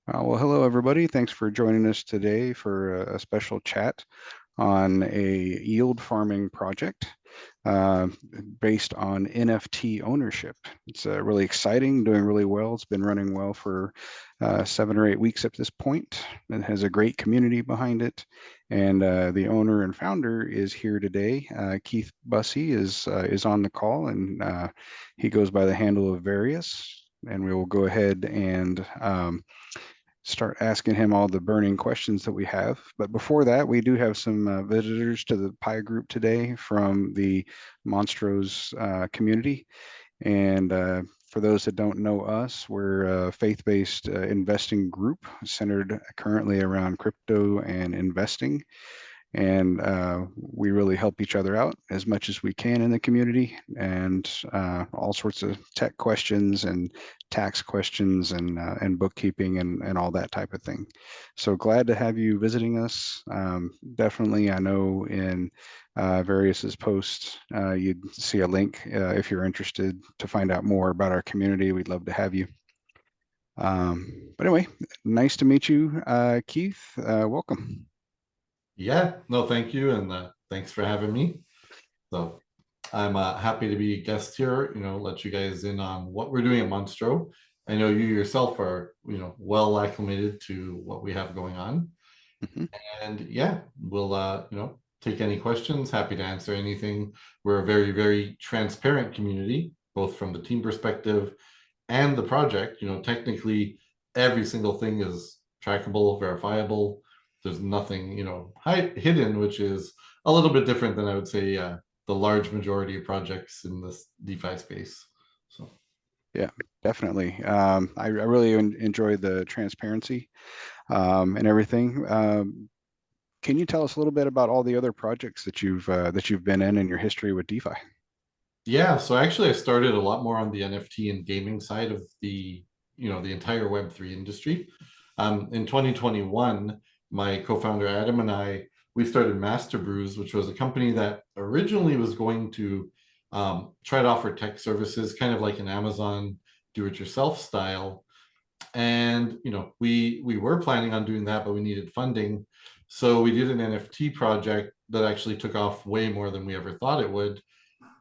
Well, hello, everybody. Thanks for joining us today for a special chat on a yield farming project uh, based on NFT ownership. It's really exciting, doing really well. It's been running well for 7 or 8 weeks at this point. It has a great community behind it. And the owner and founder is here today. Keith Bussey is on the call, and he goes by the handle of Various. And we will go ahead and start asking him all the burning questions that we have. But before that, we do have some visitors to the Pi group today from the Monstro's community. And for those that don't know us, we're a faith-based investing group centered currently around crypto and investing. And we really help each other out as much as we can in the community, and all sorts of tech questions and tax questions and bookkeeping and all that type of thing. So glad to have you visiting us. Definitely, I know in Various's posts, you'd see a link if you're interested to find out more about our community. We'd love to have you. But anyway, nice to meet you, Keith. Welcome. Yeah, no, thank you, and thanks for having me. So I'm happy to be a guest here. Let you guys in on what we're doing at Monstro. I know you yourself are, well acclimated to what we have going on, Mhm. and yeah, we'll take any questions. Happy to answer anything. We're a very, very transparent community, both from the team perspective and the project. Technically, every single thing is trackable, verifiable. There's nothing, hidden, which is a little bit different than I would say the large majority of projects in this DeFi space. So, Yeah, definitely. I really enjoy the transparency and everything. Can you tell us a little bit about all the other projects that you've been in your history with DeFi? yeah, so actually, I started a lot more on the NFT and gaming side of the entire Web3 industry. In 2021, my co-founder Adam and I, we started Master Brews, which was a company that originally was going to try to offer tech services, kind of like an Amazon do-it-yourself style. And we were planning on doing that, but we needed funding, so we did an NFT project that actually took off way more than we ever thought it would.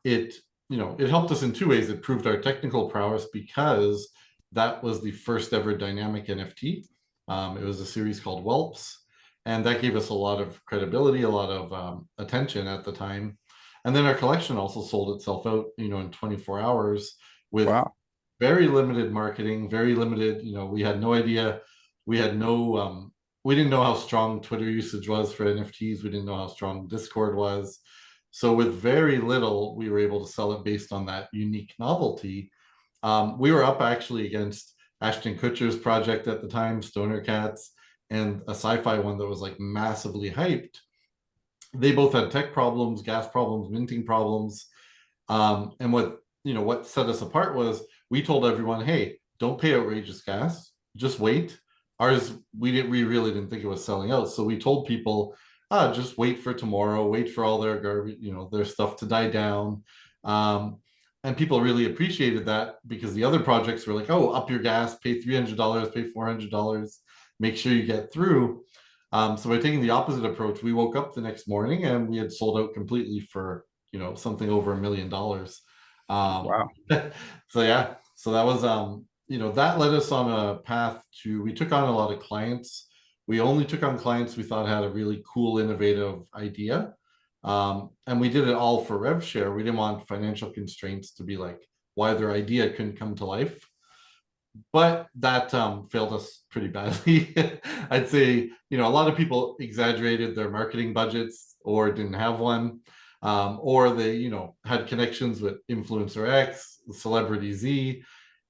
It helped us in two ways. It proved our technical prowess because that was the first ever dynamic NFT. It was a series called Whelps, and that gave us a lot of credibility, a lot of attention at the time. And then our collection also sold itself out, in 24 hours with Wow. very limited marketing, very limited. We had no idea. We had no. We didn't know how strong Twitter usage was for NFTs. We didn't know how strong Discord was. So with very little, we were able to sell it based on that unique novelty. We were up actually against Ashton Kutcher's project at the time, Stoner Cats, and a sci-fi one that was like massively hyped. They both had tech problems, gas problems, minting problems. And what set us apart was we told everyone, hey, don't pay outrageous gas, just wait. Ours, we really didn't think it was selling out. So we told people, just wait for tomorrow, wait for all their garbage, their stuff to die down. Um, and people really appreciated that because the other projects were like, oh, up your gas, pay $300, pay $400, make sure you get through. So by taking the opposite approach, we woke up the next morning and we had sold out completely for something over $1 million. Um, Wow. so yeah, so that was that led us on a path to we took on a lot of clients. We only took on clients we thought had a really cool, innovative idea. And we did it all for rev share. We didn't want financial constraints to be like why their idea couldn't come to life, but that failed us pretty badly. I'd say, a lot of people exaggerated their marketing budgets or didn't have one, or they, had connections with influencer X, celebrity Z,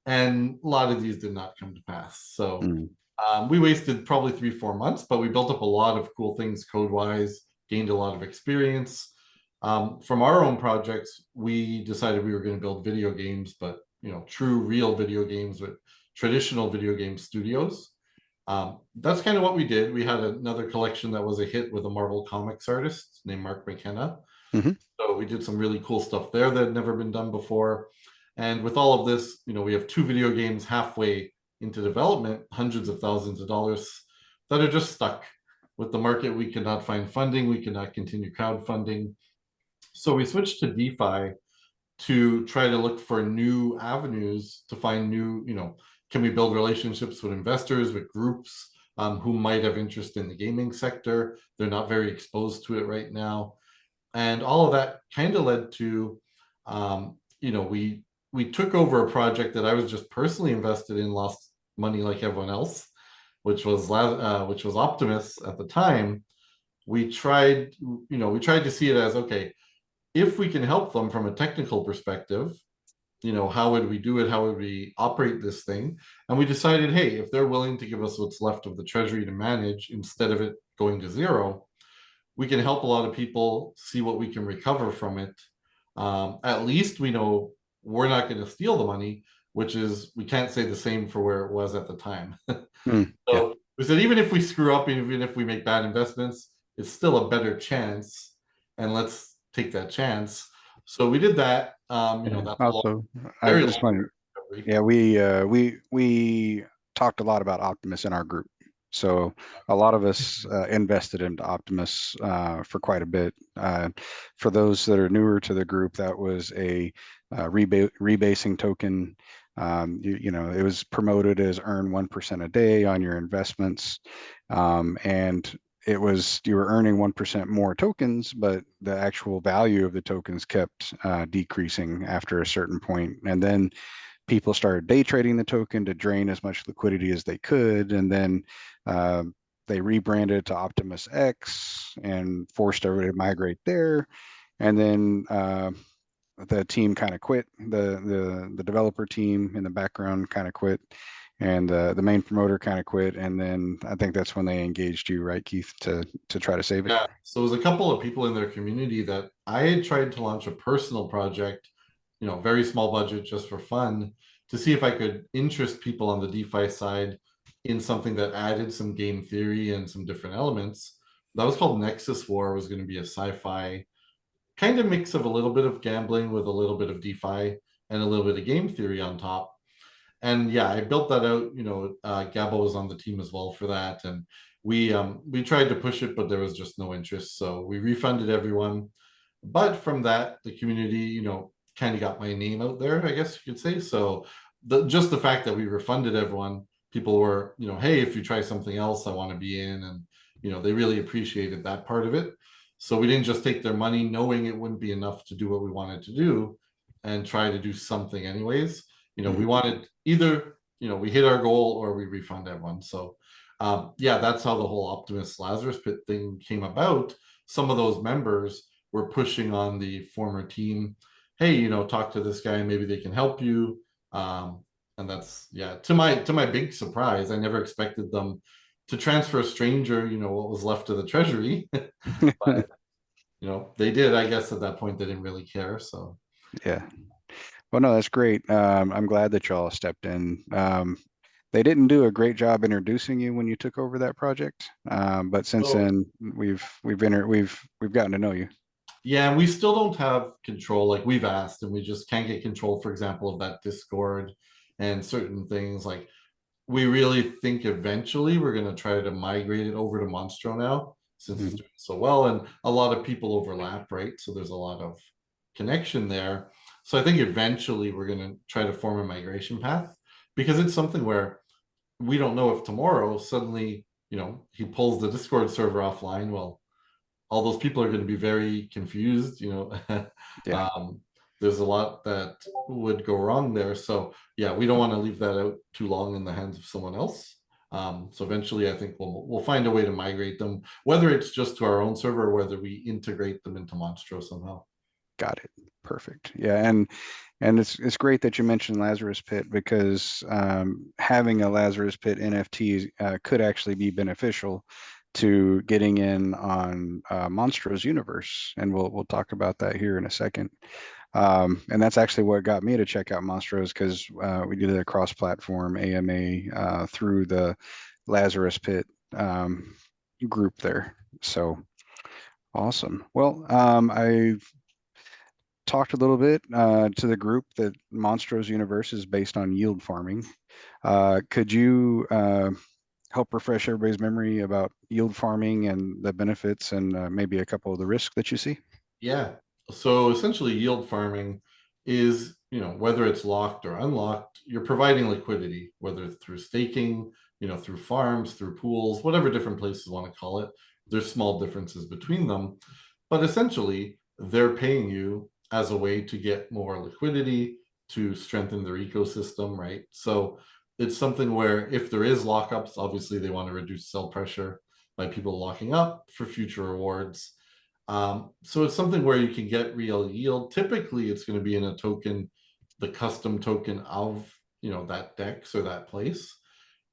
and a lot of these did not come to pass. So Mm. we wasted probably 3, 4 months, but we built up a lot of cool things code wise, gained a lot of experience. From our own projects, we decided we were going to build video games, but true, real video games with traditional video game studios. That's kind of what we did. We had another collection that was a hit with a Marvel Comics artist named Mark McKenna. Hmm. So we did some really cool stuff there that had never been done before. And with all of this, we have two video games halfway into development, hundreds of thousands of dollars that are just stuck with the market. We could not find funding. We could not continue crowdfunding. So we switched to DeFi to try to look for new avenues to find new, can we build relationships with investors, with groups who might have interest in the gaming sector? They're not very exposed to it right now. And all of that kind of led to, we took over a project that I was just personally invested in, lost money like everyone else, which was Optimus at the time. We tried, to see it as, okay, if we can help them from a technical perspective, how would we do it? How would we operate this thing? And we decided, hey, if they're willing to give us what's left of the treasury to manage instead of it going to zero, we can help a lot of people see what we can recover from it. At least we know we're not going to steal the money, which is, we can't say the same for where it was at the time. Yeah. So we said, even if we screw up, even if we make bad investments, it's still a better chance, and let's take that chance. So we did that. Yeah. That's a long, Also, I very just long want recovery. yeah, we talked a lot about Optimus in our group. So a lot of us invested into Optimus for quite a bit. For those that are newer to the group, that was a rebasing token. It was promoted as earn 1% a day on your investments, and it was you were earning 1% more tokens, but the actual value of the tokens kept decreasing after a certain point, and then people started day trading the token to drain as much liquidity as they could, and then uh, they rebranded to Optimus X and forced everybody to migrate there. And then the team kind of quit. The developer team in the background kind of quit, and the main promoter kind of quit. And then I think that's when they engaged you, right, Keith, to try to save it. Yeah. So it was a couple of people in their community that I had tried to launch a personal project, very small budget just for fun, to see if I could interest people on the DeFi side in something that added some game theory and some different elements. That was called Nexus War. It was going to be a sci-fi kind of mix of a little bit of gambling with a little bit of DeFi and a little bit of game theory on top. And yeah, I built that out. Gabo was on the team as well for that, and we tried to push it, but there was just no interest. So we refunded everyone. But from that, the community, kind of got my name out there, I guess you could say. So just the fact that we refunded everyone, people were, hey, if you try something else, I want to be in, and they really appreciated that part of it. So we didn't just take their money knowing it wouldn't be enough to do what we wanted to do, and try to do something anyways. We wanted either, we hit our goal or we refund everyone. So yeah, that's how the whole Optimus Lazarus Pit thing came about. Some of those members were pushing on the former team, hey, talk to this guy, maybe they can help you. And that's, yeah, to my big surprise, I never expected them to transfer a stranger, what was left of the treasury. But they did. I guess at that point they didn't really care. So Yeah. Well, no, that's great. I'm glad that y'all stepped in. They didn't do a great job introducing you when you took over that project, but since so then we've gotten to know you. yeah, we still don't have control. Like, we've asked, and we just can't get control, for example, of that Discord and certain things. Like, we really think eventually we're going to try to migrate it over to Monstro now, since it's Mhm. doing so well, and a lot of people overlap, right? So there's a lot of connection there. So I think eventually we're going to try to form a migration path, because it's something where we don't know if tomorrow suddenly, he pulls the Discord server offline. Well, all those people are going to be very confused. Yeah, um, there's a lot that would go wrong there. So yeah, we don't want to leave that out too long in the hands of someone else. So eventually, I think we'll find a way to migrate them, whether it's just to our own server or whether we integrate them into Monstro somehow. got it. Perfect. Yeah, and it's great that you mentioned Lazarus Pit because having a Lazarus Pit NFT could actually be beneficial to getting in on Monstro's universe, and we'll talk about that here in a second. And that's actually what got me to check out Monstros because we did a cross-platform AMA through the Lazarus Pit group there. So awesome. Well, talked a little bit to the group that Monstro's universe is based on yield farming. Could you help refresh everybody's memory about yield farming and the benefits and maybe a couple of the risks that you see? Yeah. So essentially, yield farming is, whether it's locked or unlocked, you're providing liquidity, whether it's through staking, through farms, through pools, whatever different places want to call it. There's small differences between them, but essentially, they're paying you as a way to get more liquidity, to strengthen their ecosystem, right? So it's something where if there is lockups, obviously they want to reduce sell pressure by people locking up for future rewards. So it's something where you can get real yield. Typically, it's going to be in a token, the custom token of that DEX or that place.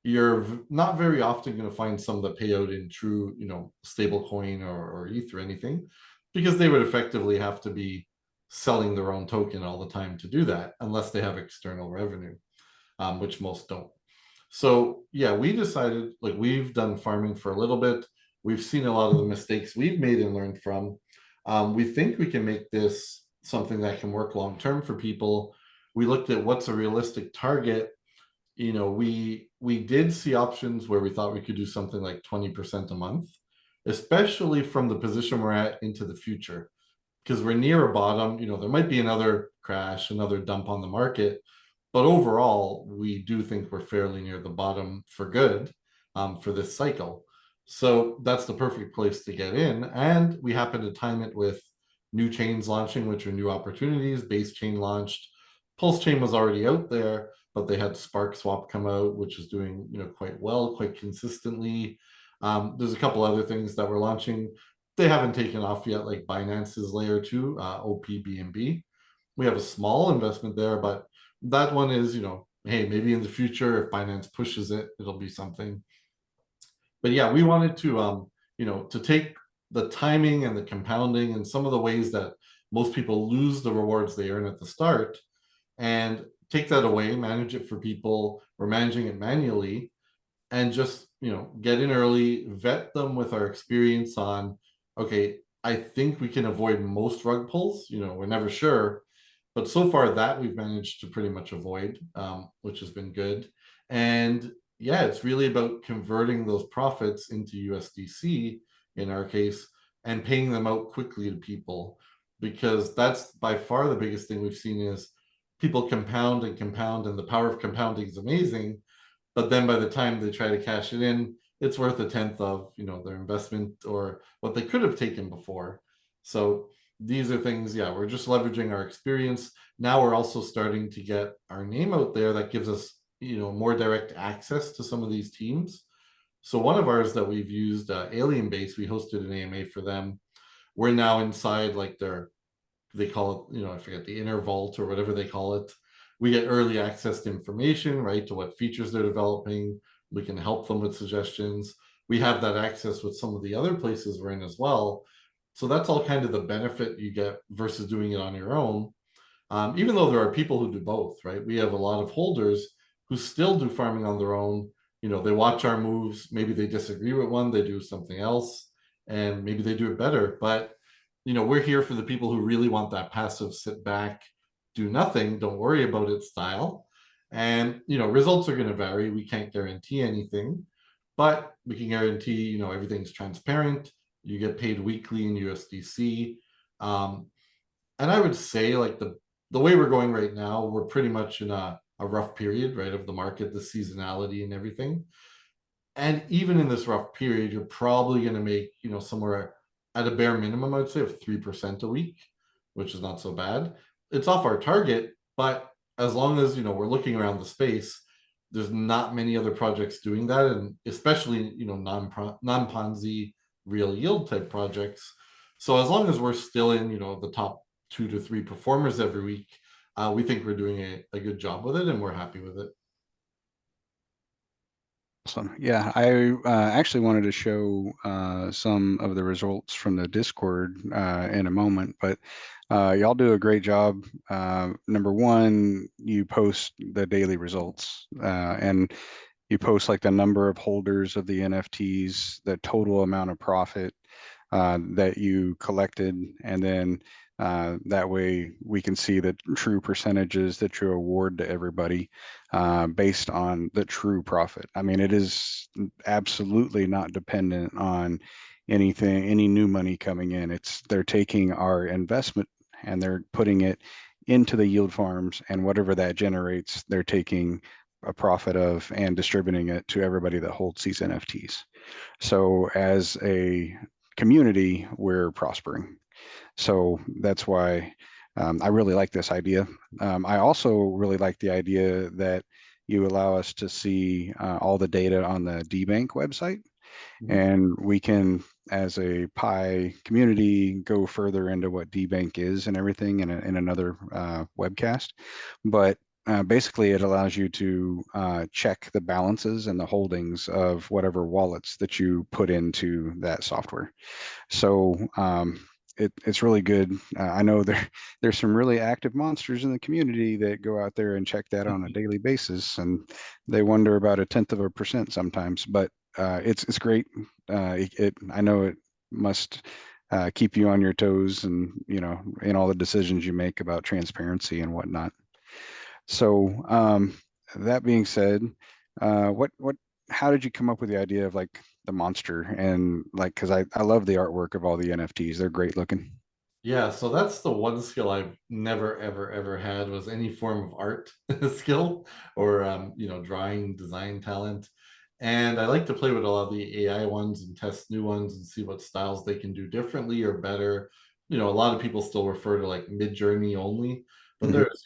You're not very often going to find some that pay out in true, stable coin or ETH or anything, because they would effectively have to be selling their own token all the time to do that, unless they have external revenue, which most don't. So yeah, we decided, like, we've done farming for a little bit. We've seen a lot of the mistakes we've made and learned from. We think we can make this something that can work long term for people. We looked at what's a realistic target. We did see options where we thought we could do something like 20% a month, especially from the position we're at into the future, because we're near a bottom. There might be another crash, another dump on the market, but overall, we do think we're fairly near the bottom for good, for this cycle. So that's the perfect place to get in. And we happen to time it with new chains launching, which are new opportunities. Base chain launched. Pulse chain was already out there, but they had Spark Swap come out, which is doing quite well, quite consistently. There's a couple other things that we're launching. They haven't taken off yet, like Binance's layer 2, OPBNB. We have a small investment there, but that one is, hey, maybe in the future, if Binance pushes it, it'll be something. But yeah, we wanted to, to take the timing and the compounding and some of the ways that most people lose the rewards they earn at the start, and take that away, manage it for people. We're managing it manually, and just get in early, vet them with our experience on, okay, I think we can avoid most rug pulls. We're never sure, but so far that we've managed to pretty much avoid, which has been good. And yeah, it's really about converting those profits into USDC in our case, and paying them out quickly to people, because that's by far the biggest thing we've seen is people compound and compound, and the power of compounding is amazing, but then by the time they try to cash it in, it's worth a tenth of their investment or what they could have taken before. So these are things, yeah, we're just leveraging our experience. Now we're also starting to get our name out there. That gives us more direct access to some of these teams. So one of ours that we've used, Alien Base, we hosted an AMA for them. We're now inside like they call it, I forget, the inner vault or whatever they call it. We get early access to information, right, to what features they're developing. We can help them with suggestions. We have that access with some of the other places we're in as well. So that's all kind of the benefit you get versus doing it on your own. Even though there are people who do both, right? We have a lot of holders who still do farming on their own. They watch our moves. Maybe they disagree with one, they do something else, and maybe they do it better. But we're here for the people who really want that passive, sit back, do nothing, don't worry about it style. And results are going to vary. We can't guarantee anything, but we can guarantee everything's transparent. You get paid weekly in USDC. And I would say, like, the way we're going right now, we're pretty much in a rough period, right, of the market, the seasonality and everything. And even in this rough period, you're probably going to make somewhere at a bare minimum, I'd say, of 3% a week, which is not so bad. It's off our target, but as long as we're looking around the space, there's not many other projects doing that, and especially non-Ponzi real yield type projects. So as long as we're still in the top 2 to 3 performers every week, we think we're doing a good job with it, and we're happy with it. Awesome. Yeah, I actually wanted to show some of the results from the Discord in a moment, but y'all do a great job. Number one, you post the daily results, and you post like the number of holders of the NFTs, the total amount of profit. that you collected, and then that way we can see the true percentages that you award to everybody based on the true profit. I mean, it is absolutely not dependent on anything, any new money coming in. They're taking our investment and they're putting it into the yield farms, and whatever that generates, they're taking a profit of and distributing it to everybody that holds these NFTs. So as a community, we're prospering. So that's why I really like this idea. I also really like the idea that you allow us to see all the data on the DBank website, Mhm. and we can, as a Pi community, go further into what DBank is and everything in another webcast. But basically, it allows you to check the balances and the holdings of whatever wallets that you put into that software. So it's really good. I know there's some really active monsters in the community that go out there and check that on a daily basis, and they wonder about a tenth of a percent sometimes. But it's great. I know it must keep you on your toes, and in all the decisions you make about transparency and whatnot. So that being said, what how did you come up with the idea of like the monster and like because I love the artwork of all the NFTs. They're great looking. Yeah, so that's the one skill I've never, ever, ever had was any form of art skill or drawing, design talent. And I like to play with a lot of the AI ones and test new ones and see what styles they can do differently or better. A lot of people still refer to like mid-journey only, but Hmm. there's,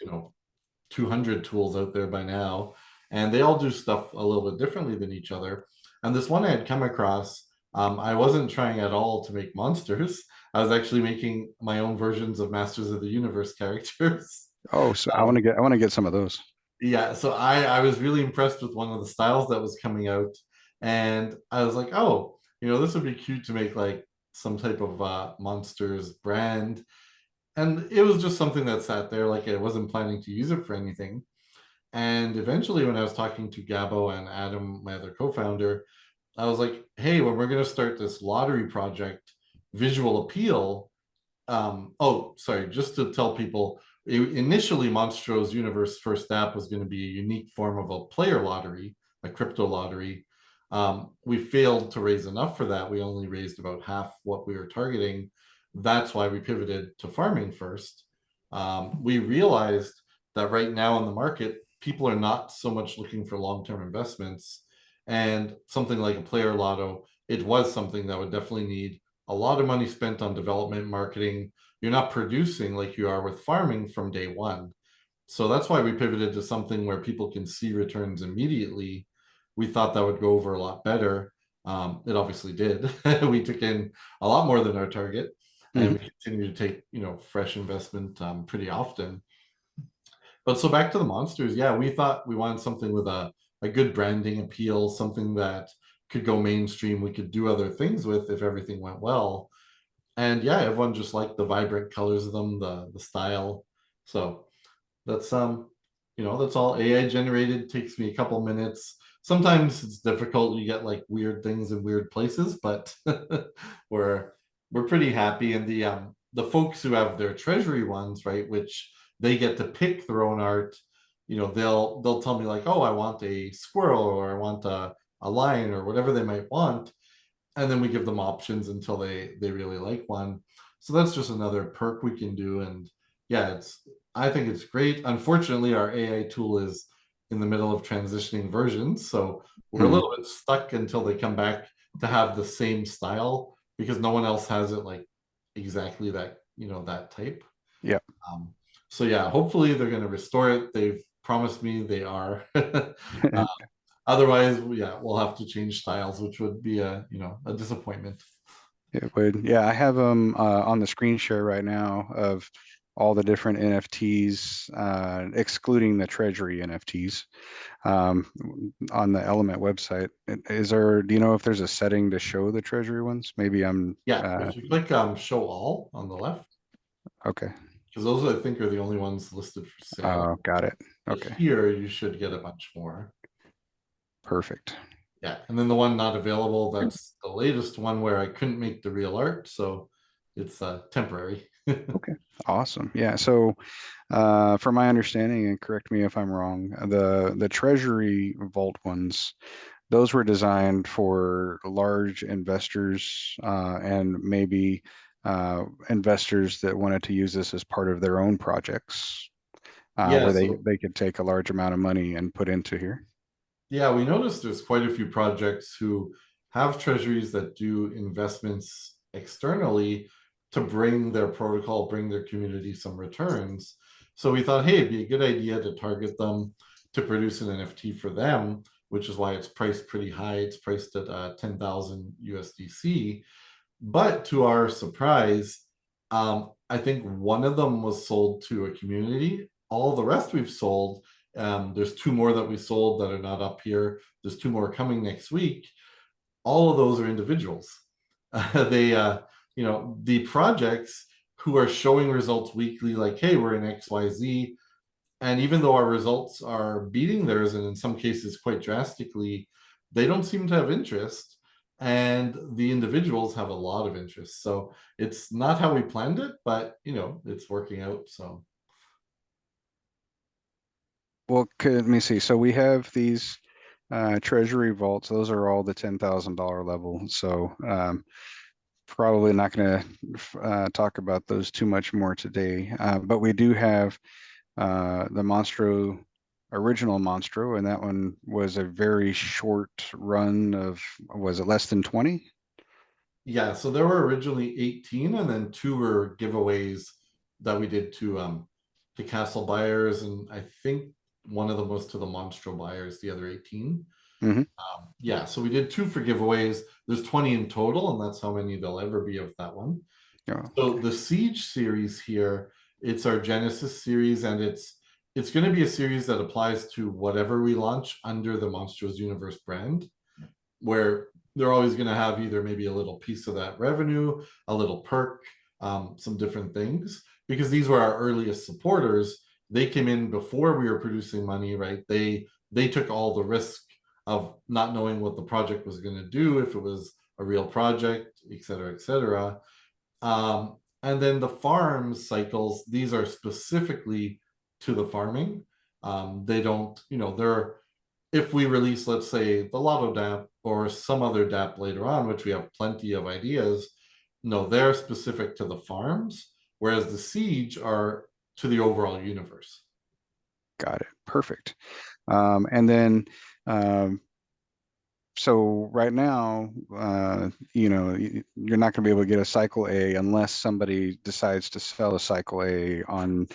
200 tools out there by now, and they all do stuff a little bit differently than each other. And this one I had come across, I wasn't trying at all to make monsters. I was actually making my own versions of Masters of the Universe characters. Oh, so Um, I want to get some of those. yeah, so I was really impressed with one of the styles that was coming out, and I was like, oh, this would be cute to make like some type of monsters brand. And it was just something that sat there, like I wasn't planning to use it for anything. And eventually, when I was talking to Gabo and Adam, my other co-founder, I was like, hey, when we're going to start this lottery project, Visual Appeal. Oh, sorry, just to tell people, initially Monstro's Universe first app was going to be a unique form of a player lottery, a crypto lottery. We failed to raise enough for that. We only raised about half what we were targeting. That's why we pivoted to farming first. We realized that right now in the market, people are not so much looking for long-term investments. And something like a player lotto, it was something that would definitely need a lot of money spent on development, marketing. You're not producing like you are with farming from day one. So that's why we pivoted to something where people can see returns immediately. We thought that would go over a lot better. It obviously did. We took in a lot more than our target, and Hmm. we continue to take fresh investment pretty often. But so back to the monsters, yeah, we thought we wanted something with a good branding appeal, something that could go mainstream. We could do other things with if everything went well. And yeah, everyone just liked the vibrant colors of them, the style. So that's that's all AI generated. Takes me a couple minutes. Sometimes it's difficult. You get like weird things in weird places, but we're we're pretty happy. And the folks who have their treasury ones, right, which they get to pick their own art, they'll tell me like, oh, I want a squirrel or I want a lion or whatever they might want, and then we give them options until they really like one. So that's just another perk we can do. And yeah, I think it's great. Unfortunately, our AI tool is in the middle of transitioning versions, so we're a Hmm. little bit stuck until they come back to have the same style because no one else has it like exactly that that type. Yeah. um, so yeah, hopefully they're going to restore it. They've promised me they are. Otherwise, yeah, we'll have to change styles, which would be a disappointment. It would. Yeah, I have them on the screen share right now of all the different NFTs, excluding the treasury NFTs, um, on the Element website. Is there, do you know if there's a setting to show the treasury ones? Maybe I'm, Yeah, if you click show all on the left, okay. because those I think are the only ones listed for sale. Got it. But Okay, here you should get a bunch more. perfect. Yeah, and then the one not available, that's the latest one where I couldn't make the real art, so it's temporary. Okay, awesome. Yeah, so from my understanding, and correct me if I'm wrong, the Treasury Vault ones, those were designed for large investors and maybe investors that wanted to use this as part of their own projects, Yeah, where they so they could take a large amount of money and put into here. yeah, we noticed there's quite a few projects who have treasuries that do investments externally to bring their protocol, bring their community some returns. So we thought, hey, it'd be a good idea to target them to produce an NFT for them, which is why it's priced pretty high. It's priced at 10,000 USDC. But to our surprise, I think one of them was sold to a community. All the rest we've sold. There's two more that we sold that are not up here. There's two more coming next week. All of those are individuals. They, the projects who are showing results weekly, like, hey, we're in XYZ. And even though our results are beating theirs, and in some cases quite drastically, they don't seem to have interest. And the individuals have a lot of interest. So it's not how we planned it, but it's working out. So Well, let me see. So we have these Treasury vaults. Those are all the $10,000 level. So probably not going to talk about those too much more today. But we do have the Monstro, original Monstro, and that one was a very short run of, was it less than 20? yeah, so there were originally 18, and then two were giveaways that we did to castle buyers, and I think one of them was to the Monstro buyers, the other 18. Mm-hmm. Yeah, so we did two for giveaways. There's 20 in total, and that's how many there'll ever be of that one. Oh, So the Siege series here, it's our Genesis series, and it's going to be a series that applies to whatever we launch under the Monsters Universe brand, where they're always going to have either maybe a little piece of that revenue, a little perk, some different things, because these were our earliest supporters. They came in before we were producing money, right? They took all the risk of not knowing what the project was going to do, if it was a real project, et cetera, et cetera. And then the farm cycles, these are specifically to the farming. They don't, they're, if we release, let's say, the Lotto DApp or some other DApp later on, which we have plenty of ideas, no, they're specific to the farms, whereas the Siege are to the overall universe. got it. Perfect. And then um, so right now, you're not going to be able to get a cycle A unless somebody decides to sell a cycle A on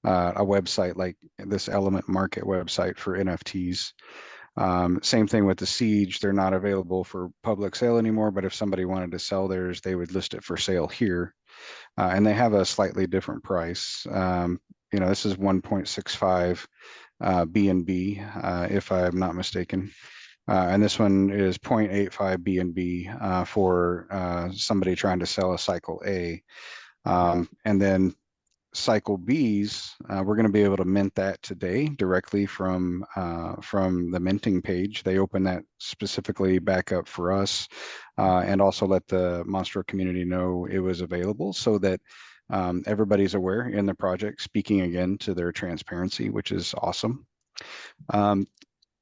a website like this Element Market website for NFTs. Same thing with the Siege. They're not available for public sale anymore, but if somebody wanted to sell theirs, they would list it for sale here. And they have a slightly different price. This is 1.65 BNB, if I'm not mistaken. And this one is 0.85 BNB for somebody trying to sell a cycle A. And then cycle Bs, we're going to be able to mint that today directly from the minting page. They open that specifically back up for us, and also let the Monstro community know it was available so that everybody's aware in the project, speaking again to their transparency, which is awesome.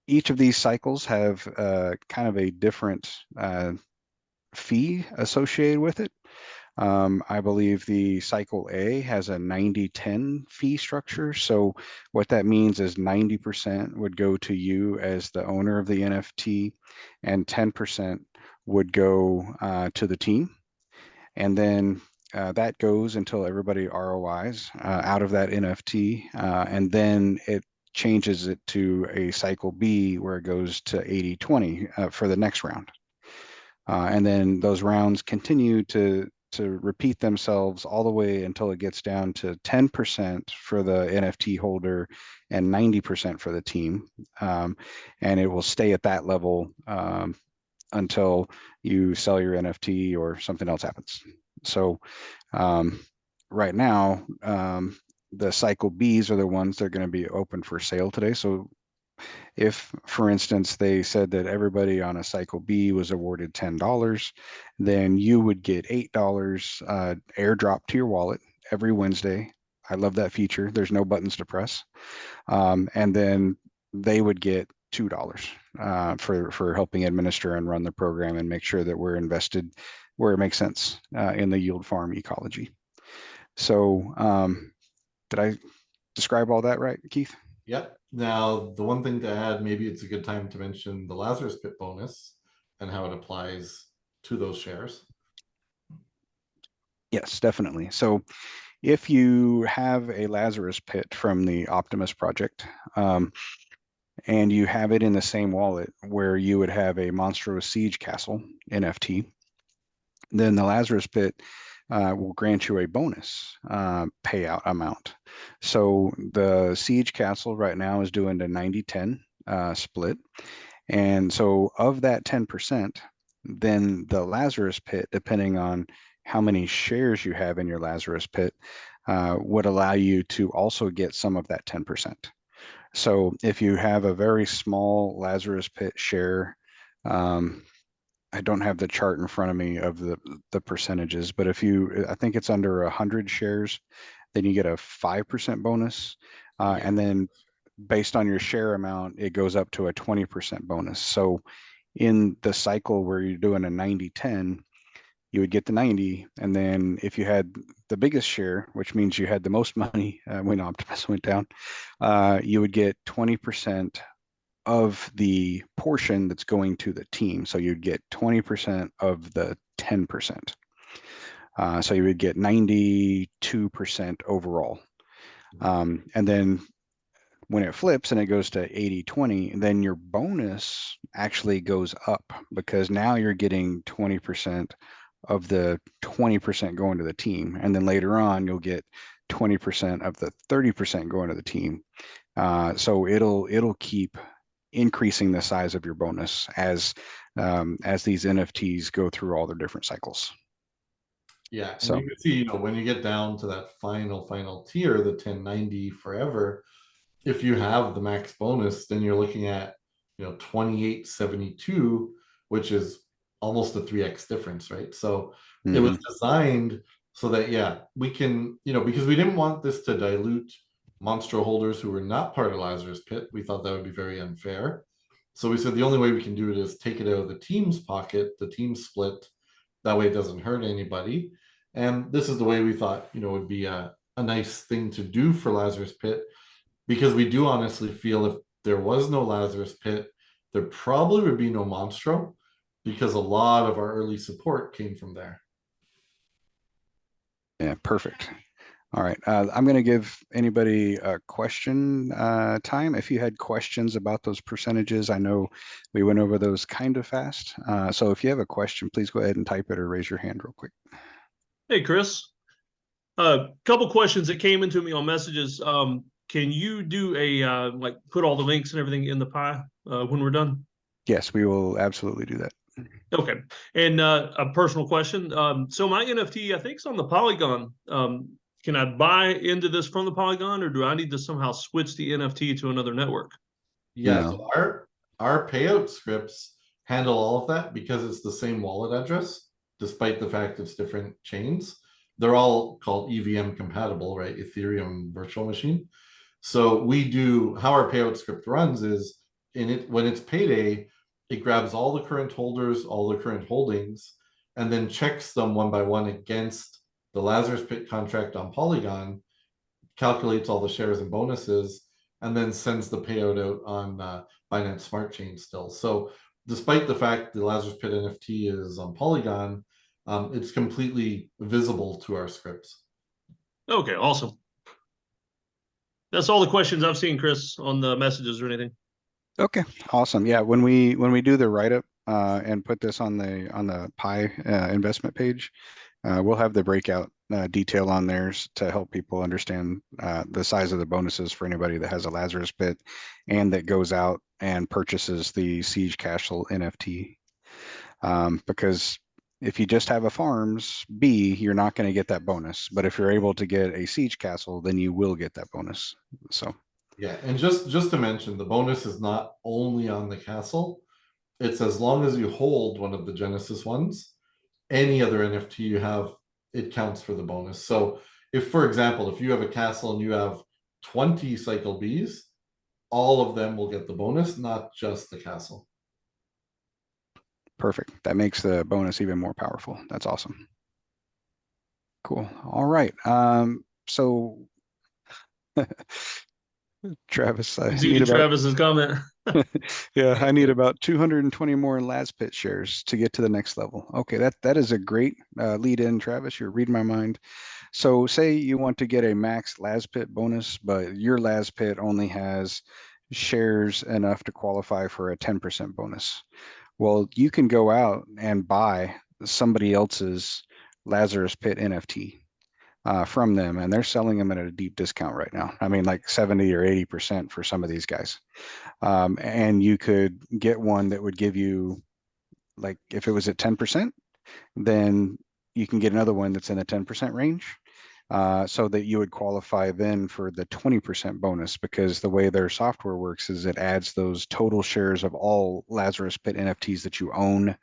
Each of these cycles have kind of a different fee associated with it. I believe the cycle A has a 90-10 fee structure. So what that means is 90% would go to you as the owner of the NFT, and 10% would go to the team. And then that goes until everybody ROIs out of that NFT. And then it changes it to a cycle B where it goes to 80-20 for the next round. And then those rounds continue to repeat themselves all the way until it gets down to 10% for the NFT holder and 90% for the team. And it will stay at that level until you sell your NFT or something else happens. So right now, the cycle Bs are the ones that are going to be open for sale today. So If, for instance, they said that everybody on a cycle B was awarded $10, then you would get $8 airdrop to your wallet every Wednesday. I love that feature. There's no buttons to press. And then they would get $2 for helping administer and run the program and make sure that we're invested where it makes sense in the yield farm ecology. So did I describe all that right, Keith? Yep. Now, the one thing to add, maybe it's a good time to mention the Lazarus Pit bonus and how it applies to those shares. Yes, definitely. So if you have a Lazarus Pit from the Optimus project, and you have it in the same wallet where you would have a Monstro Siege Castle NFT, then the Lazarus Pit will grant you a bonus payout amount. So the Siege Castle right now is doing the 90-10 split. And so of that 10%, then the Lazarus Pit, depending on how many shares you have in your Lazarus Pit, would allow you to also get some of that 10%. So if you have a very small Lazarus Pit share, I don't have the chart in front of me of the percentages, but if you, I think it's under 100 shares, then you get a 5% bonus. Yeah. And then based on your share amount, it goes up to a 20% bonus. So in the cycle where you're doing a 90-10, you would get the 90. And then if you had the biggest share, which means you had the most money when Optimus went down, you would get 20% of the portion that's going to the team. So you'd get 20% of the 10%. So you would get 92% overall. And then when it flips and it goes to 80-20, then your bonus actually goes up because now you're getting 20% of the 20% going to the team. And then later on, you'll get 20% of the 30% going to the team. So it'll keep increasing the size of your bonus as these NFTs go through all their different cycles. Yeah, and So you can see, when you get down to that final tier, the 1090 forever, if you have the max bonus, then you're looking at 2872, which is almost a 3x difference, right? So it was designed so that, yeah, we can, because we didn't want this to dilute Monstro holders who were not part of Lazarus Pit. We thought that would be very unfair. So we said the only way we can do it is take it out of the team's pocket, the team split. That way it doesn't hurt anybody. And this is the way we thought, would be a nice thing to do for Lazarus Pit, because we do honestly feel if there was no Lazarus Pit, there probably would be no Monstro, because a lot of our early support came from there. yeah, perfect. All right, I'm going to give anybody a question time. If you had questions about those percentages, I know we went over those kind of fast. So if you have a question, please go ahead and type it or raise your hand real quick. Hey, Kris. A couple questions that came into me on messages. Can you do a like put all the links and everything in the pie when we're done? Yes, we will absolutely do that. Okay. And a personal question. So my NFT, I think, is on the Polygon. Can I buy into this from the Polygon, or do I need to somehow switch the NFT to another network? Yeah, No. so our payout scripts handle all of that because it's the same wallet address, despite the fact it's different chains. They're all called EVM compatible, right? Ethereum virtual machine. So we do, how our payout script runs is when it's payday, it grabs all the current holders, all the current holdings, and then checks them one by one against the Lazarus Pit contract on Polygon, calculates all the shares and bonuses, and then sends the payout out on Binance Smart Chain still. So despite the fact the Lazarus Pit NFT is on Polygon, it's completely visible to our scripts. Okay, awesome. That's all the questions I've seen, Kris, on the messages or anything. Okay, awesome. Yeah, when we do the write-up and put this on the Pi investment page, we'll have the breakout detail on there to help people understand the size of the bonuses for anybody that has a Lazarus Pit and that goes out and purchases the Siege Castle NFT. Because if you just have a farms B, you're not going to get that bonus. But if you're able to get a Siege Castle, then you will get that bonus. So Yeah, and just to mention, the bonus is not only on the castle. It's as long as you hold one of the Genesis ones, any other NFT you have, it counts for the bonus. So if, for example, if you have a castle and you have 20 cycle bees, all of them will get the bonus, not just the castle. Perfect. That makes the bonus even more powerful. That's awesome. Cool. All right. So Travis, I See need about Travis's comment. yeah, I need about 220 more LazPit shares to get to the next level. Okay, that is a great lead in, Travis. You're reading my mind. So say you want to get a max LazPit bonus, but your LazPit only has shares enough to qualify for a 10% bonus. Well, you can go out and buy somebody else's Lazarus Pit NFT from them, and they're selling them at a deep discount right now. I mean, like 70 or 80% for some of these guys. And you could get one that would give you, like, if it was at 10%, then you can get another one that's in the 10% range. So that you would qualify then for the 20% bonus, because the way their software works is it adds those total shares of all Lazarus Pit NFTs that you own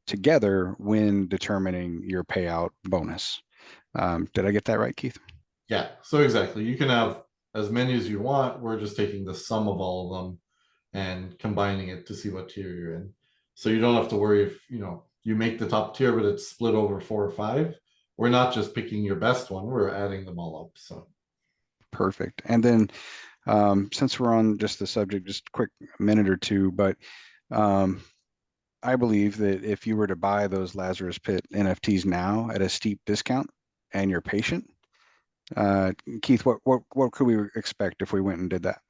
together when determining your payout bonus. Did I get that right, Keith? Yeah, so exactly. You can have as many as you want. We're just taking the sum of all of them and combining it to see what tier you're in. So you don't have to worry if, you make the top tier, but it's split over 4 or 5. We're not just picking your best one, we're adding them all up. So Perfect. And then since we're on just the subject, just a quick minute or two, but I believe that if you were to buy those Lazarus Pit NFTs now at a steep discount and you're patient, Keith, what could we expect if we went and did that?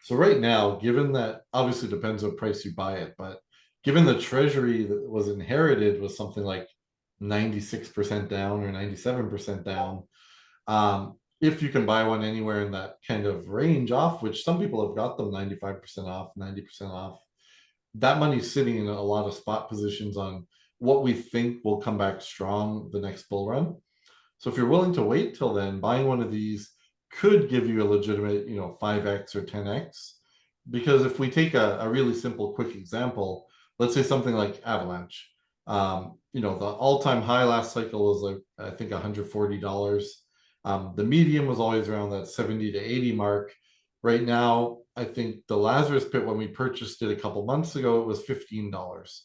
So right now, given that obviously depends what price you buy it, but given the treasury that was inherited was something like 96% down or 97% down, if you can buy one anywhere in that kind of range off, which some people have got them 95% off, 90% off, that money's sitting in a lot of spot positions on what we think will come back strong the next bull run. So if you're willing to wait till then, buying one of these could give you a legitimate, 5x or 10x. Because if we take a really simple, quick example, let's say something like Avalanche. The all-time high last cycle was like, I think $140. The medium was always around that 70 to 80 mark. Right now, I think the Lazarus Pit, when we purchased it a couple months ago, it was $15.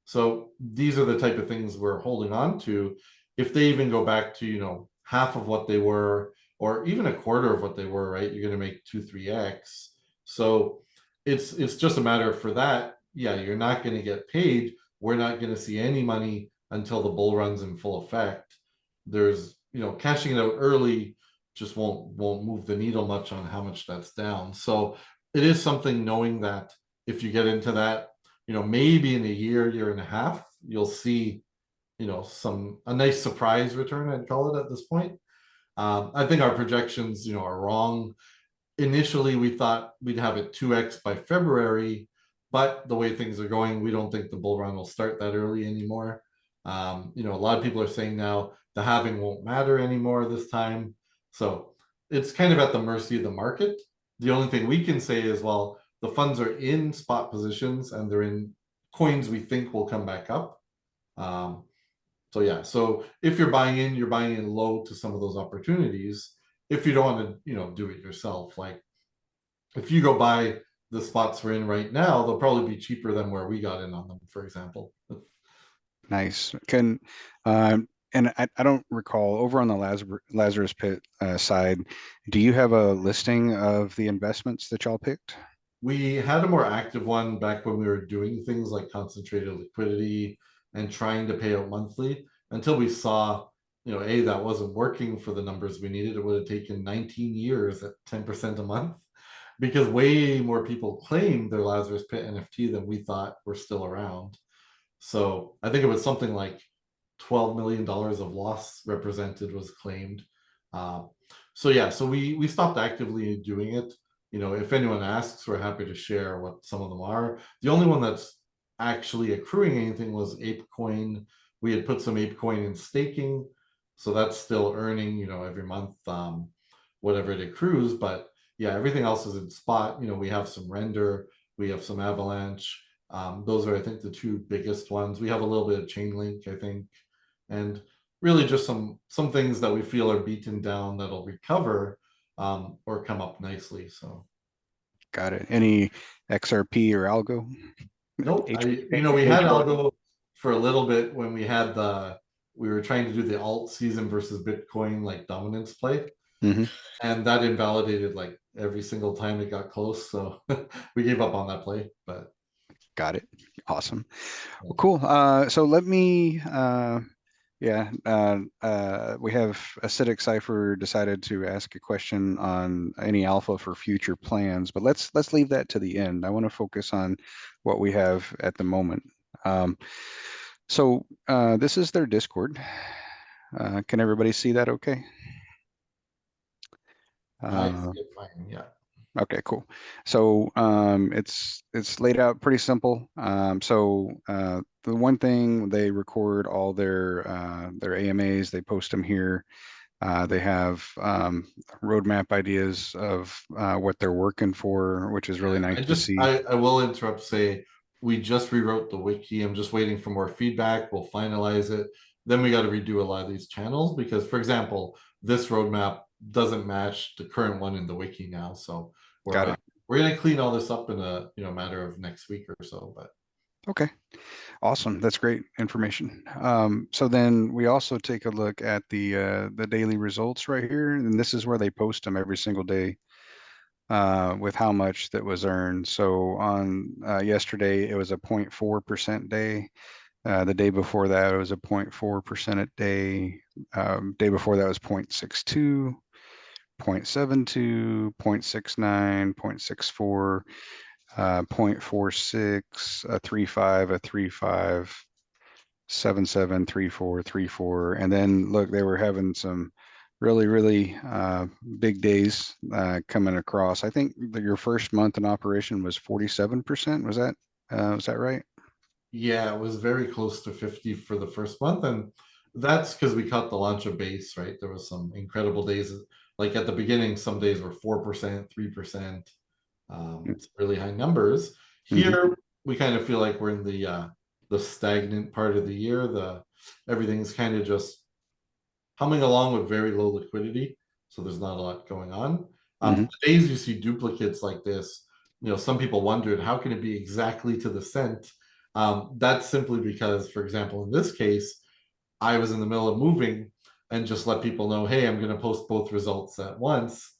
So these are the type of things we're holding on to. If they even go back to, half of what they were, or even a quarter of what they were, right? You're going to make 2-3x. So it's just a matter for that. Yeah, you're not going to get paid. We're not going to see any money until the bull runs in full effect. There's, cashing it out early just won't move the needle much on how much that's down. So it is something, knowing that if you get into that, maybe in a year and a half, you'll see, a nice surprise return, I'd call it at this point. I think our projections, are wrong. Initially, we thought we'd have it 2x by February, but the way things are going, we don't think the bull run will start that early anymore. A lot of people are saying now the halving won't matter anymore this time. So it's kind of at the mercy of the market. The only thing we can say is, well, the funds are in spot positions and they're in coins we think will come back up. So yeah, so if you're buying in low to some of those opportunities. If you don't want to, do it yourself, like if you go buy the spots we're in right now, they'll probably be cheaper than where we got in on them, for example. Nice. And I don't recall, over on the Lazarus Pit side, do you have a listing of the investments that y'all picked? We had a more active one back when we were doing things like concentrated liquidity and trying to pay out monthly, until we saw, that wasn't working for the numbers we needed. It would have taken 19 years at 10% a month, because way more people claimed their Lazarus Pit NFT than we thought were still around. So I think it was something like $12 million of loss represented was claimed. So yeah, so we stopped actively doing it. If anyone asks, we're happy to share what some of them are. The only one that's actually accruing anything was ApeCoin. We had put some ApeCoin in staking, so that's still earning, every month, whatever it accrues. But yeah, everything else is in spot. You know, we have some render, we have some avalanche. Those are, I think, the two biggest ones. We have a little bit of chain link, I think, and really just some things that we feel are beaten down that'll recover or come up nicely. So Got it. Any XRP or algo? nope, we had HBAR. algo for a little bit when we were trying to do the alt season versus Bitcoin like dominance play. Mm-hmm. And that invalidated like every single time it got close. So we gave up on that play, but Got it. Awesome. Well, cool. So let me, yeah, we have Acidic Cipher decided to ask a question on any alpha for future plans, but let's leave that to the end. I want to focus on what we have at the moment. So this is their Discord. Can everybody see that okay? I see it fine. Yeah. Okay, cool. So it's laid out pretty simple. So the one thing, they record all their AMAs, they post them here. They have roadmap ideas of what they're working for, which is really nice to see. I will interrupt, say we just rewrote the wiki. I'm just waiting for more feedback. We'll finalize it. Then we got to redo a lot of these channels because, for example, this roadmap doesn't match the current one in the wiki now. So Got it. we're gonna clean all this up in a matter of next week or so. But Okay, awesome. That's great information. So then we also take a look at the daily results right here, and this is where they post them every single day with how much that was earned. So on yesterday, it was a 0.4% day. The day before that, it was a 0.4% a day. Day before that was 0.62, 0.72, 0.69, 0.64. 0.46, a 3.5, a 3.5, 7.7, 3.4, 3.4. And then look, they were having some really big days coming across. I think that your first month in operation was 47%. Was that right? yeah, it was very close to 50 for the first month, and that's because we cut the launch of base, right? There was some incredible days, like at the beginning, some days were 4%, 3%, really high numbers. Mm-hmm. Here, we kind of feel like we're in the stagnant part of the year. Everything's kind of just humming along with very low liquidity, so there's not a lot going on. Mm-hmm. The days you see duplicates like this, some people wondered how can it be exactly to the cent. That's simply because, for example, in this case, I was in the middle of moving and just let people know, hey, I'm going to post both results at once.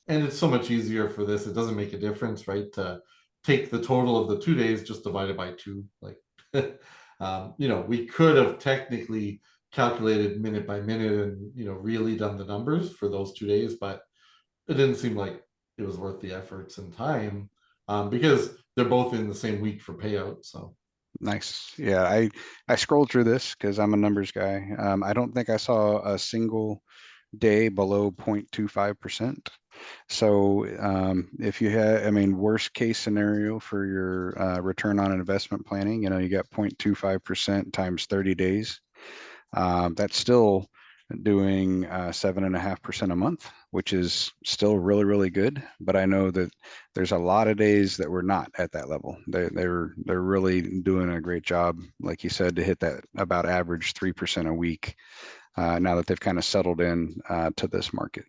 And it's so much easier for this. It doesn't make a difference, right? To take the total of the 2 days, just divide it by two. Like, we could have technically calculated minute by minute and, really done the numbers for those 2 days, but it didn't seem like it was worth the efforts and time because they're both in the same week for payout. So Nice. Yeah, I scrolled through this because I'm a numbers guy. I don't think I saw a single day below 0.25%. So if you had, I mean, worst case scenario for your return on investment planning, you got 0.25% times 30 days. That's still doing 7.5% a month, which is still really good. But I know that there's a lot of days that we're not at that level. They're really doing a great job, like you said, to hit that about average 3% a week. Now that they've kind of settled in to this market.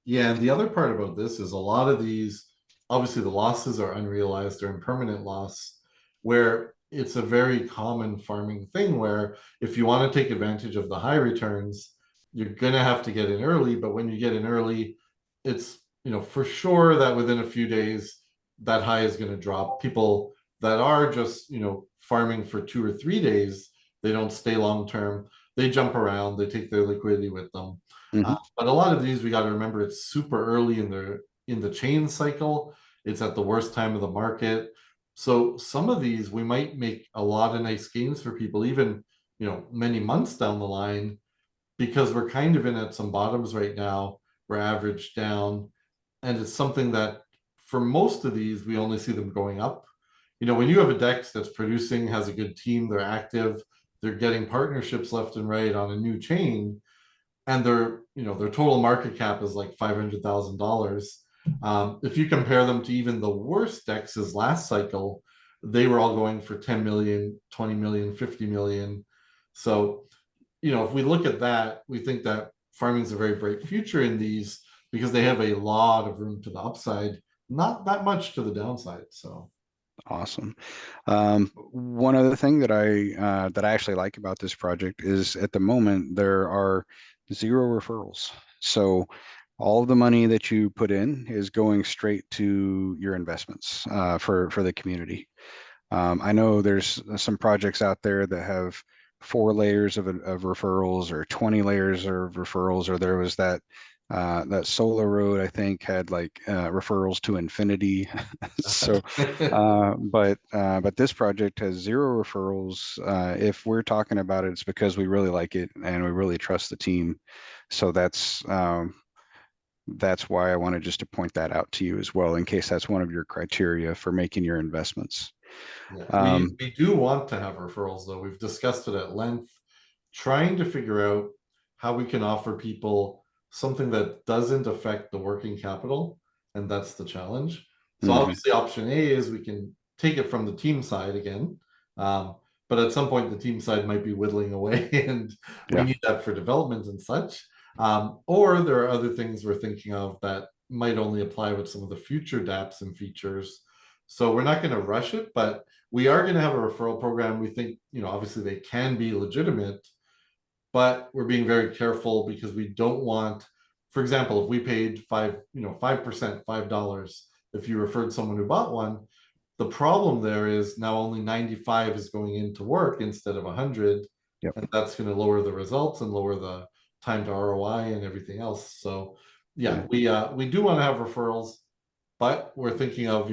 yeah, and the other part about this is a lot of these, obviously the losses are unrealized or impermanent loss, where it's a very common farming thing where if you want to take advantage of the high returns, you're gonna have to get in early. But when you get in early, it's for sure that within a few days that high is going to drop. People that are just farming for 2 or 3 days, they don't stay long term. They jump around. They take their liquidity with them. Mm-hmm. But a lot of these, we got to remember, it's super early in the chain cycle. It's at the worst time of the market. So some of these, we might make a lot of nice gains for people, even many months down the line, because we're kind of in at some bottoms right now. We're averaged down, and it's something that for most of these, we only see them going up. When you have a DEX that's producing, has a good team, they're active, they're getting partnerships left and right on a new chain, and their total market cap is like $500,000. If you compare them to even the worst dexes last cycle, they were all going for 10 million, 20 million, 50 million. So, if we look at that, we think that farming is a very bright future in these because they have a lot of room to the upside, not that much to the downside. So Awesome. One other thing that I actually like about this project is at the moment there are 0 referrals. So all of the money that you put in is going straight to your investments for the community. I know there's some projects out there that have 4 layers of referrals or 20 layers of referrals, or there was that Solar Road, I think, had like referrals to infinity. So, but this project has 0 referrals. If we're talking about it, it's because we really like it and we really trust the team. So that's why I wanted just to point that out to you as well, in case that's one of your criteria for making your investments. yeah, Um, we do want to have referrals, though. We've discussed it at length, trying to figure out how we can offer people something that doesn't affect the working capital, and that's the challenge. So mhm, obviously, option A is we can take it from the team side again, but at some point the team side might be whittling away, and we yeah, need that for development and such. Or there are other things we're thinking of that might only apply with some of the future dApps and features. So we're not going to rush it, but we are going to have a referral program. We think, obviously they can be legitimate, but we're being very careful because we don't want, for example, if we paid 5%, $5, if you referred someone who bought one, the problem there is now only 95 is going into work instead of 100, yep, and that's going to lower the results and lower the time to ROI and everything else. So yeah, yeah, we do want to have referrals, but we're thinking of,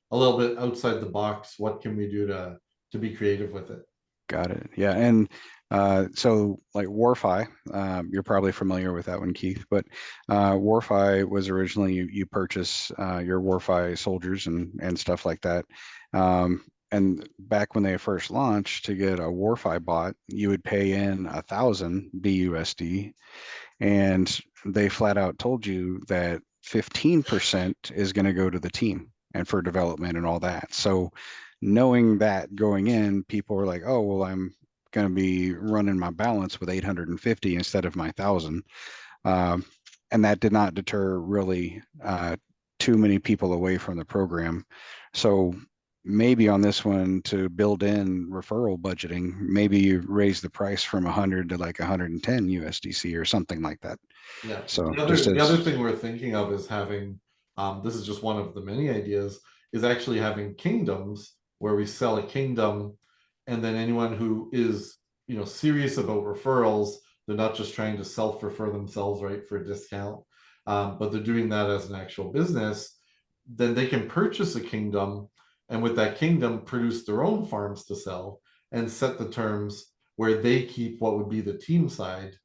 a little bit outside the box. What can we do to be creative with it? got it. Yeah, and so like Warfi, you're probably familiar with that one, Keith, but Warfi was originally you purchase your Warfi soldiers and stuff like that. And back when they first launched, to get a Warfi bot, you would pay in 1,000 BUSD, and they flat out told you that 15% is going to go to the team and for development and all that. So knowing that going in, people were like, oh, well, I'm going to be running my balance with 850 instead of my 1,000. Um, and that did not deter really too many people away from the program. So maybe on this one, to build in referral budgeting, maybe you raise the price from 100 to like 110 USDC or something like that. Yeah. So The just other the other as, thing we're thinking of is having, this is just one of the many ideas, is actually having kingdoms where we sell a kingdom, and then anyone who is, serious about referrals, they're not just trying to self-refer themselves, right, for a discount, but they're doing that as an actual business, then they can purchase a kingdom, and with that kingdom produce their own farms to sell and set the terms where they keep what would be the team side.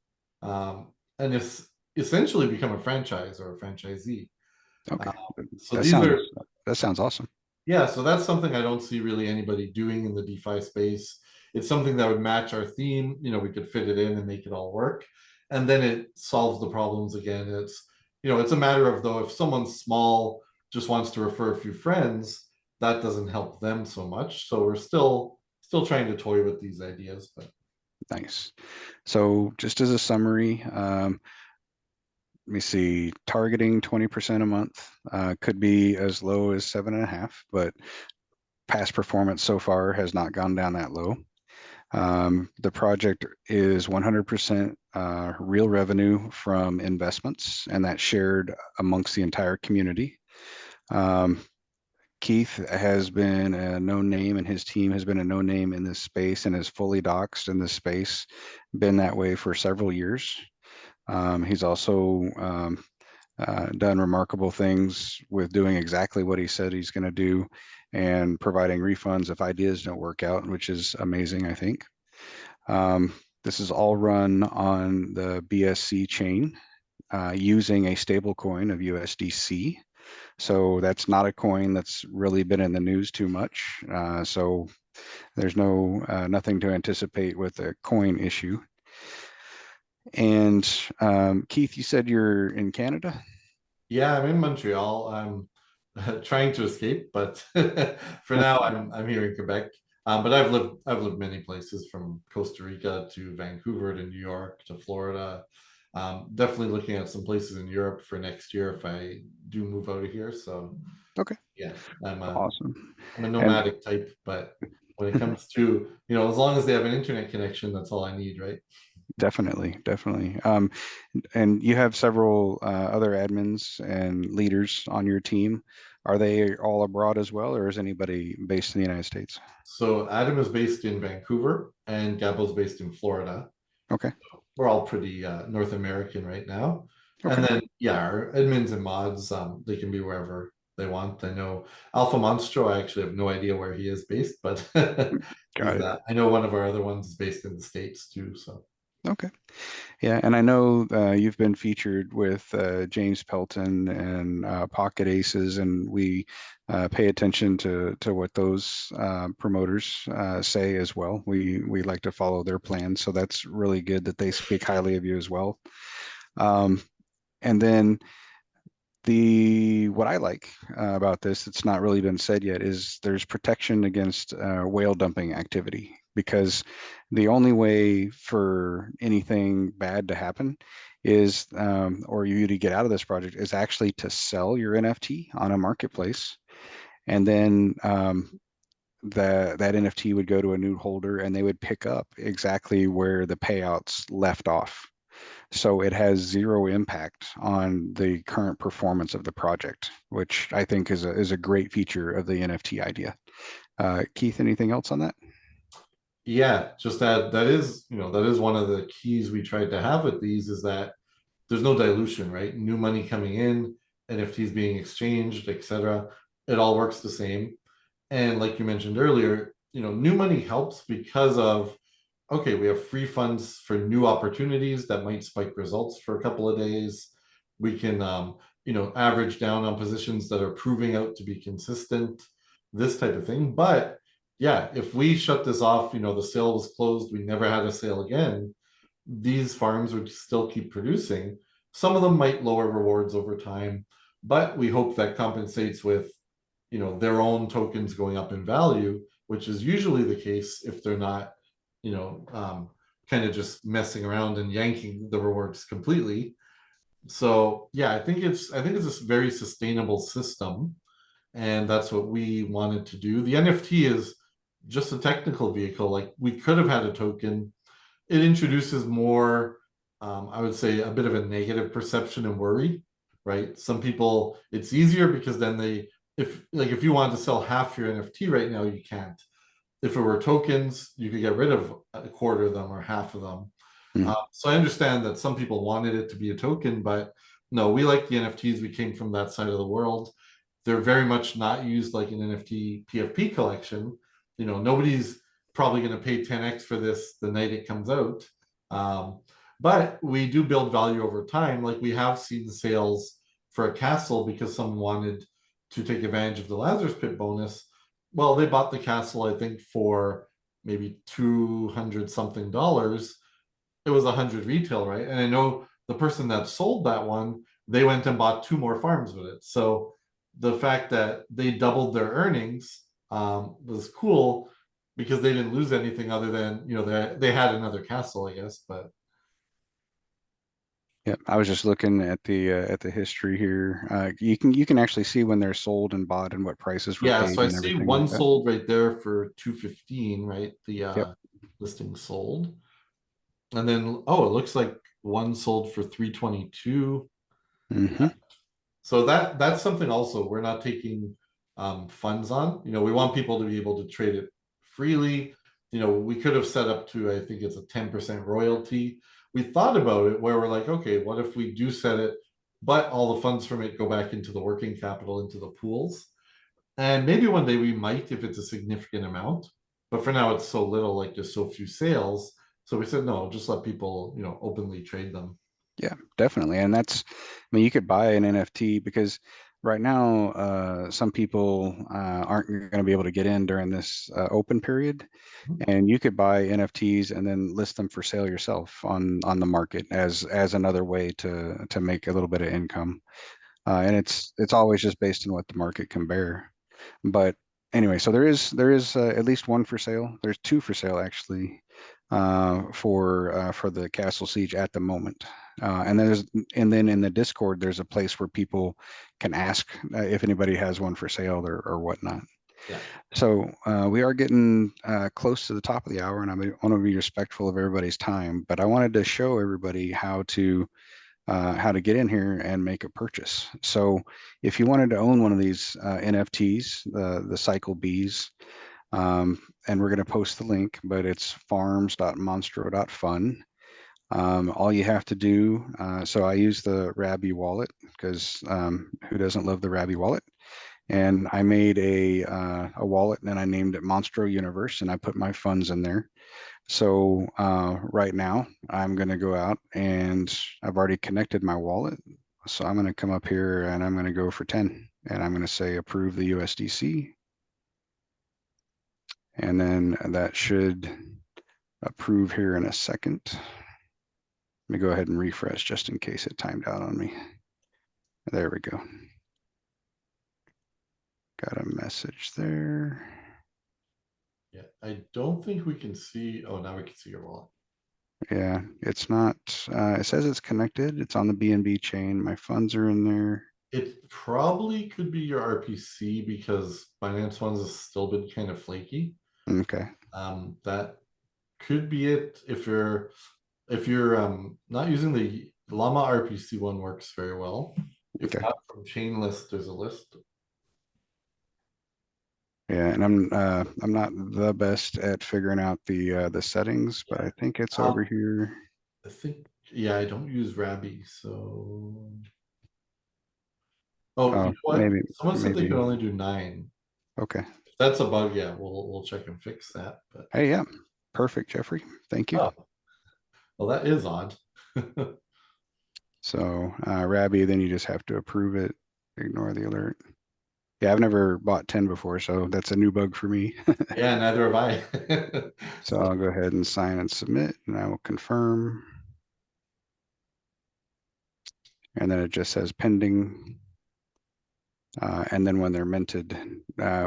And if essentially become a franchise or a franchisee. okay, So that these sounds, are, that sounds awesome. yeah, so that's something I don't see really anybody doing in the DeFi space. It's something that would match our theme. We could fit it in and make it all work. And then it solves the problems again. It's a matter of, though, if someone's small, just wants to refer a few friends, that doesn't help them so much. So we're still trying to toy with these ideas, but Nice. So just as a summary, let me see, targeting 20% a month, could be as low as 7.5, but past performance so far has not gone down that low. The project is 100% real revenue from investments, and that's shared amongst the entire community. Um, Keith has been a known name, and his team has been a known name in this space and is fully doxed in this space, been that way for several years. He's also done remarkable things with doing exactly what he said he's going to do and providing refunds if ideas don't work out, which is amazing, I think. This is all run on the BSC chain using a stable coin of USDC. So that's not a coin that's really been in the news too much. So there's nothing to anticipate with a coin issue. And Keith, you said you're in Canada? Yeah, I'm in Montreal. I'm trying to escape, but for now I'm here in Quebec. But I've lived many places from Costa Rica to Vancouver to New York to Florida. Definitely looking at some places in Europe for next year if I do move out of here. So Okay, yeah, I'm a awesome. I'm a And nomadic type, but when it comes to, as long as they have an internet connection, that's all I need, right? definitely, definitely. And you have several other admins and leaders on your team. Are they all abroad as well, or is anybody based in the United States? So Adam is based in Vancouver and Gabo's based in Florida. Okay, We're all pretty North American right now. And okay, then yeah, our admins and mods, they can be wherever they want. I know Alpha Monstro, I actually have no idea where he is based, but got he's it. I know one of our other ones is based in the States too. So Okay. Yeah, and I know you've been featured with James Pelton and Pocket Aces, and we pay attention to what those promoters say as well. We like to follow their plans, so that's really good that they speak highly of you as well. Um, and then the what I like about this, it's not really been said yet, is there's protection against whale dumping activity because the only way for anything bad to happen is, or you to get out of this project, is actually to sell your NFT on a marketplace, and then that NFT would go to a new holder, and they would pick up exactly where the payouts left off. So it has zero impact on the current performance of the project, which I think is a great feature of the NFT idea. Keith, anything else on that? yeah, just that is, that is one of the keys we tried to have with these is that there's no dilution, right? New money coming in, NFTs being exchanged, etc. It all works the same. And like you mentioned earlier, new money helps because of, okay, we have free funds for new opportunities that might spike results for a couple of days. We can, average down on positions that are proving out to be consistent, this type of thing. But yeah, if we shut this off, the sale was closed, we never had a sale again, these farms would still keep producing. Some of them might lower rewards over time, but we hope that compensates with, their own tokens going up in value, which is usually the case if they're not, you know, um, kind of just messing around and yanking the rewards completely. So yeah, I think it's a very sustainable system, and that's what we wanted to do. The NFT is just a technical vehicle. Like we could have had a token. It introduces more, I would say, a bit of a negative perception and worry, right? Some people, it's easier because then if you wanted to sell half your NFT right now, you can't. If it were tokens, you could get rid of a quarter of them or half of them. Mhm. So I understand that some people wanted it to be a token, but no, we like the NFTs. We came from that side of the world. They're very much not used like an NFT PFP collection. Nobody's probably going to pay 10x for this the night it comes out. Um, but we do build value over time. Like we have seen sales for a castle because someone wanted to take advantage of the Lazarus Pit bonus. Well, they bought the castle, I think, for maybe 200 something dollars. It was 100 retail, right? And I know the person that sold that one, they went and bought two more farms with it. So the fact that they doubled their earnings was cool because they didn't lose anything other than they had another castle, I guess. But Yeah, I was just looking at the history here. You can actually see when they're sold and bought and what prices were yeah, so paid I and see everything like one that. sold right there for 215, right? The Yep. listing sold, and then oh, it looks like one sold for 322. Yeah, Hmm. so that's something also we're not taking funds on. We want people to be able to trade it freely. We could have set up to, I think it's a 10% royalty. We thought about it where we're like, okay, what if we do set it, but all the funds from it go back into the working capital, into the pools? And maybe one day we might if it's a significant amount. But for now, it's so little, like just so few sales. So we said, no, just let people, openly trade them. Yeah, definitely. And that's, I mean, you could buy an NFT because right now, some people aren't going to be able to get in during this open period, and you could buy NFTs and then list them for sale yourself on the market as another way to make a little bit of income. and it's always just based on what the market can bear. But anyway, so there is at least one for sale. There's two for sale actually, for the Castle Siege at the moment. And then in the Discord there's a place where people can ask if anybody has one for sale or whatnot. Yeah. So we are getting close to the top of the hour, and I want to be respectful of everybody's time. But I wanted to show everybody how to get in here and make a purchase. So if you wanted to own one of these NFTs, the Cycle Bees, and we're going to post the link, but it's farms.monstro.fun. All you have to do, so I use the Rabby wallet because who doesn't love the Rabby wallet? And I made a wallet and I named it Monstro Universe, and I put my funds in there. So right now I'm going to go out and I've already connected my wallet. So I'm going to come up here and I'm going to go for 10 and I'm going to say approve the USDC. And then that should approve here in a second. Let me go ahead and refresh just in case it timed out on me. There we go. Got a message there. Yeah, I don't think we can see. Oh, now we can see your wallet. Yeah, it's not, it says it's connected. It's on the BNB chain. My funds are in there. It probably could be your RPC because Binance ones has still been kind of flaky. Okay. That could be it. If you're not using the Llama RPC one, works very well. If Okay. not from chain list, there's a list. Yeah, and I'm not the best at figuring out the settings, but I think it's over here. I think, yeah, I don't use Rabby, so. Oh, you know what? Maybe Someone said they could only do 9. Okay. If that's a bug, yeah, we'll check and fix that. But Hey, yeah, perfect, Jeffrey. Thank you. oh, well, that is odd. So Rabby, then you just have to approve it, ignore the alert. Yeah, I've never bought 10 before, so that's a new bug for me. Yeah, neither have I. So I'll go ahead and sign and submit, and I will confirm. And then it just says pending. And then when they're minted,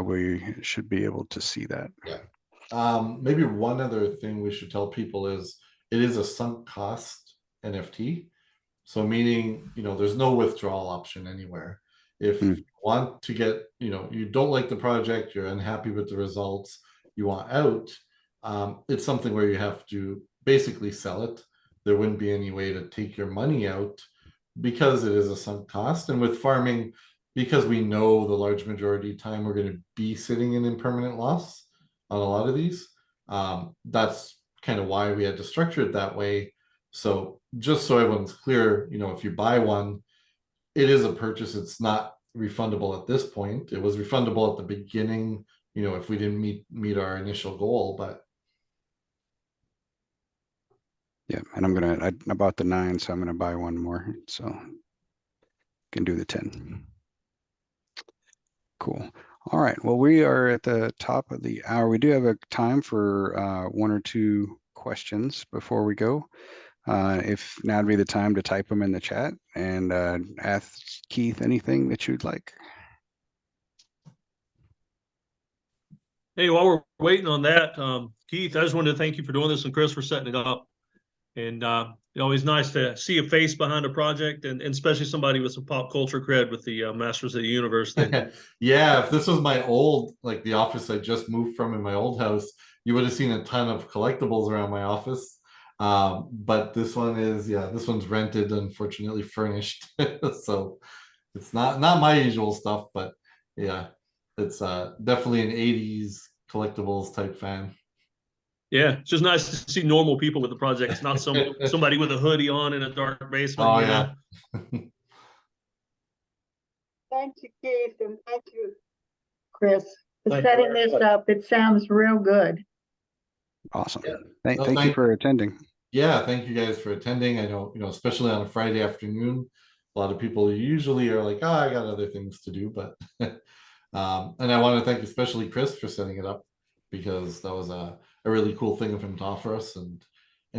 we should be able to see that. Yeah. Maybe one other thing we should tell people is it is a sunk cost NFT. So meaning, there's no withdrawal option anywhere. If you want to get, you don't like the project, you're unhappy with the results, you want out, it's something where you have to basically sell it. There wouldn't be any way to take your money out because it is a sunk cost. And with farming, because we know the large majority of time we're going to be sitting in impermanent loss on a lot of these, that's kind of why we had to structure it that way. So just so everyone's clear, if you buy one, it is a purchase. It's not refundable at this point. It was refundable at the beginning, if we didn't meet our initial goal, but. Yeah, and I bought the 9, so I'm gonna buy one more, so can do the 10. Cool. All right, well, we are at the top of the hour. We do have a time for 1 or 2 questions before we go. If now would be the time to type them in the chat and ask Keith anything that you'd like. Hey, while we're waiting on that, Keith, I just wanted to thank you for doing this and Kris for setting it up. And always nice to see a face behind a project and especially somebody with some pop culture cred with the Masters of the Universe thing. Yeah, if this was my old, like the office I just moved from in my old house, you would have seen a ton of collectibles around my office. But this one is, this one's rented, unfortunately furnished. So it's not my usual stuff, but yeah, it's definitely an 80s collectibles type fan. Yeah, it's just nice to see normal people with the projects, not somebody with a hoodie on in a dark basement. Oh, yeah. Thank you, Keith, and thank you, Kris, for setting this up. It sounds real good. Awesome. Yeah. Thank you for attending. Yeah, thank you guys for attending. I know, especially on a Friday afternoon, a lot of people usually are like, oh, I got other things to do, but and I want to thank especially Kris for setting it up, because that was a really cool thing of him to offer us and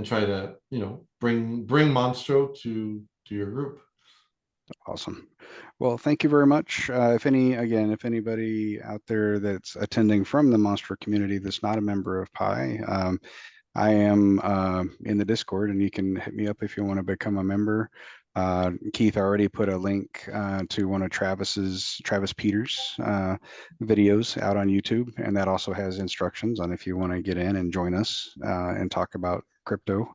try to, bring Monstro to your group. Awesome. Well, thank you very much. If anybody out there that's attending from the Monstro community that's not a member of Pi, I am in the Discord, and you can hit me up if you want to become a member. Keith already put a link to one of Travis Peters' videos out on YouTube, and that also has instructions on if you want to get in and join us and talk about crypto.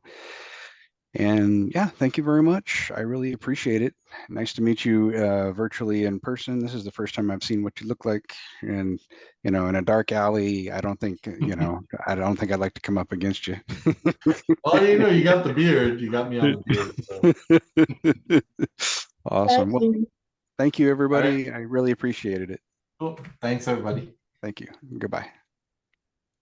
And yeah, thank you very much. I really appreciate it. Nice to meet you virtually in person. This is the first time I've seen what you look like, and in a dark alley. I don't think I'd like to come up against you. Well, you got the beard. You got me on the beard. So. Awesome. Thank Well, you. thank you, everybody. I really appreciated it. Cool. Thanks, everybody. Thank you. Goodbye.